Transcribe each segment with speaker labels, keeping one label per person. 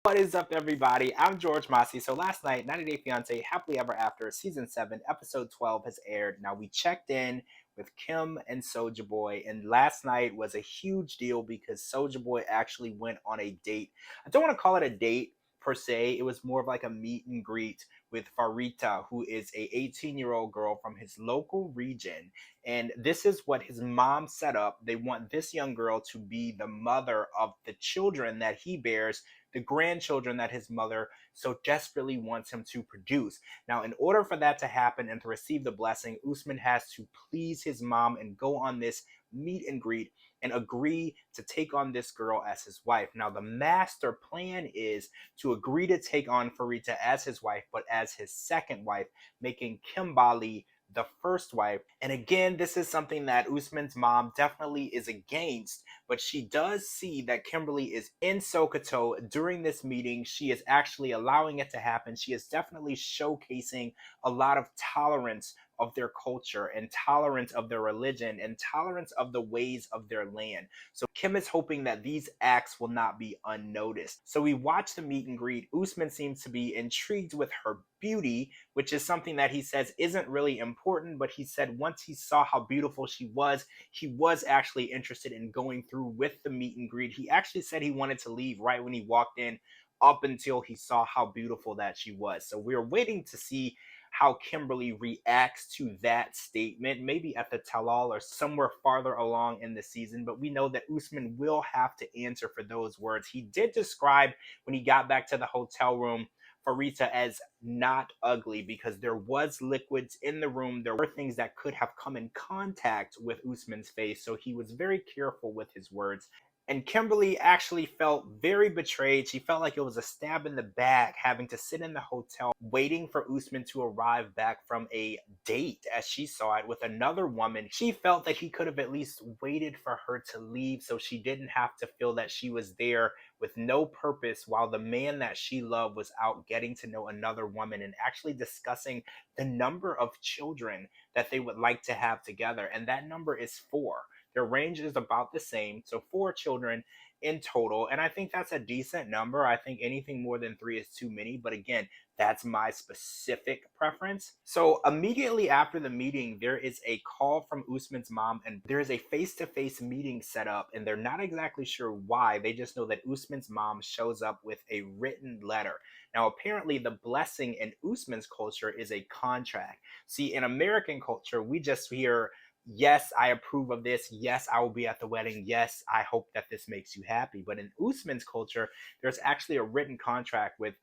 Speaker 1: What is up, everybody? I'm George Mossey. So last night, 90 Day Fiance Happily Ever After Season 7, Episode 12 has aired. Now, we checked in with Kim and Soja Boy, and last night was a huge deal because Soja Boy actually went on a date. I don't want to call it a date per se. It was more of like a meet and greet with Fareetah, who is a 18-year-old girl from his local region. And this is what his mom set up. They want this young girl to be the mother of the children that he bears, the grandchildren that his mother so desperately wants him to produce. Now, in order for that to happen and to receive the blessing, Usman has to please his mom and go on this meet and greet and agree to take on this girl as his wife. Now, the master plan is to agree to take on Fareetah as his wife, but as his second wife, making Kimbali the first wife. And again, this is something that Usman's mom definitely is against, but she does see that Kimberly is in Sokoto during this meeting. She is actually allowing it to happen. She is definitely showcasing a lot of tolerance of their culture and tolerance of their religion and tolerance of the ways of their land. So Kim is hoping that these acts will not be unnoticed. So we watch the meet and greet. Usman seems to be intrigued with her beauty, which is something that he says isn't really important, but he said once he saw how beautiful she was, he was actually interested in going through with the meet and greet. He actually said he wanted to leave right when he walked in, up until he saw how beautiful that she was. So we're waiting to see how Kimberly reacts to that statement, maybe at the tell-all or somewhere farther along in the season. But we know that Usman will have to answer for those words. He did describe when he got back to the hotel room Fareetah as not ugly because there was liquids in the room. There were things that could have come in contact with Usman's face. So he was very careful with his words. And Kimberly actually felt very betrayed. She felt like it was a stab in the back having to sit in the hotel waiting for Usman to arrive back from a date, as she saw it, with another woman. She felt that he could have at least waited for her to leave so she didn't have to feel that she was there with no purpose while the man that she loved was out getting to know another woman and actually discussing the number of children that they would like to have together. And that number is four. Their range is about the same, so four children in total. And I think that's a decent number. I think anything more than three is too many. But again, that's my specific preference. So immediately after the meeting, there is a call from Usman's mom, and there is a face-to-face meeting set up, and they're not exactly sure why. They just know that Usman's mom shows up with a written letter. Now, apparently, the blessing in Usman's culture is a contract. See, in American culture, we just hear, yes, I approve of this. Yes, I will be at the wedding. Yes, I hope that this makes you happy. But in Usman's culture, there's actually a written contract with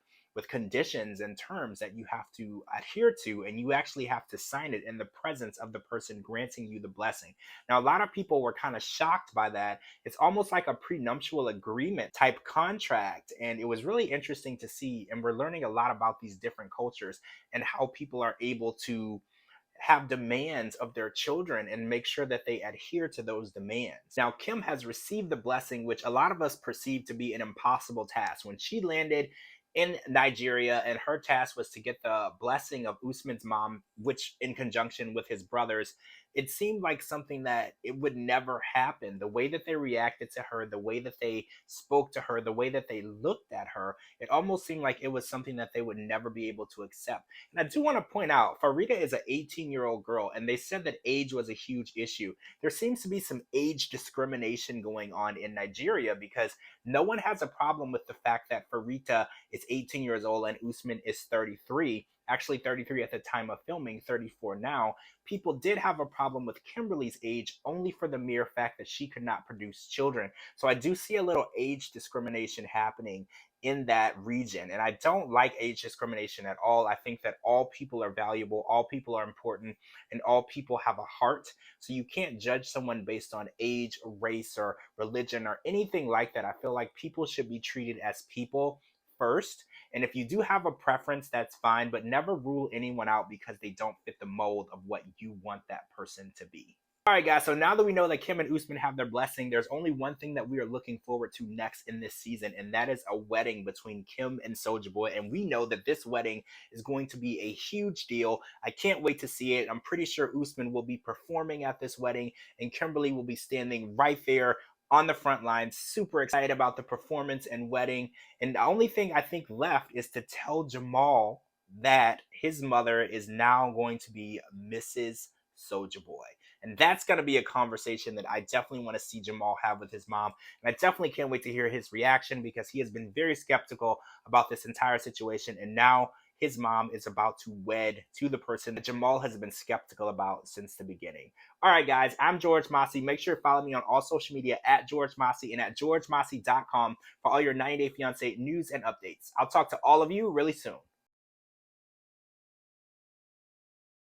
Speaker 1: conditions and terms that you have to adhere to, and you actually have to sign it in the presence of the person granting you the blessing. Now, a lot of people were kind of shocked by that. It's almost like a prenuptial agreement type contract, and it was really interesting to see. And we're learning a lot about these different cultures and how people are able to have demands of their children and make sure that they adhere to those demands. Now, Kim has received the blessing, which a lot of us perceive to be an impossible task. When she landed in Nigeria, and her task was to get the blessing of Usman's mom, which in conjunction with his brothers, it seemed like something that it would never happen. The way that they reacted to her, the way that they spoke to her, the way that they looked at her, it almost seemed like it was something that they would never be able to accept. And I do want to point out, Fareetah is an 18-year-old girl, and they said that age was a huge issue. There seems to be some age discrimination going on in Nigeria because no one has a problem with the fact that Fareetah is 18 years old and Usman is 33. Actually, 33 at the time of filming, 34 now. People did have a problem with Kimberly's age only for the mere fact that she could not produce children. So I do see a little age discrimination happening in that region. And I don't like age discrimination at all. I think that all people are valuable, all people are important, and all people have a heart. So you can't judge someone based on age, race, or religion, or anything like that. I feel like people should be treated as people first. And if you do have a preference, that's fine, but never rule anyone out because they don't fit the mold of what you want that person to be. All right, guys, so now that we know that Kim and Usman have their blessing, there's only one thing that we are looking forward to next in this season, and that is a wedding between Kim and Soja Boy. And we know that this wedding is going to be a huge deal. I can't wait to see it. I'm pretty sure Usman will be performing at this wedding, and Kimberly will be standing right there on the front lines, super excited about the performance and wedding. And the only thing I think left is to tell Jamal that his mother is now going to be Mrs. Soja Boy. And that's going to be a conversation that I definitely want to see Jamal have with his mom. And I definitely can't wait to hear his reaction because he has been very skeptical about this entire situation. And now his mom is about to wed to the person that Jamal has been skeptical about since the beginning. All right, guys, I'm George Mossey. Make sure to follow me on all social media at George Mossey and at georgemossey.com for all your 90 Day Fiancé news and updates. I'll talk to all of you really soon.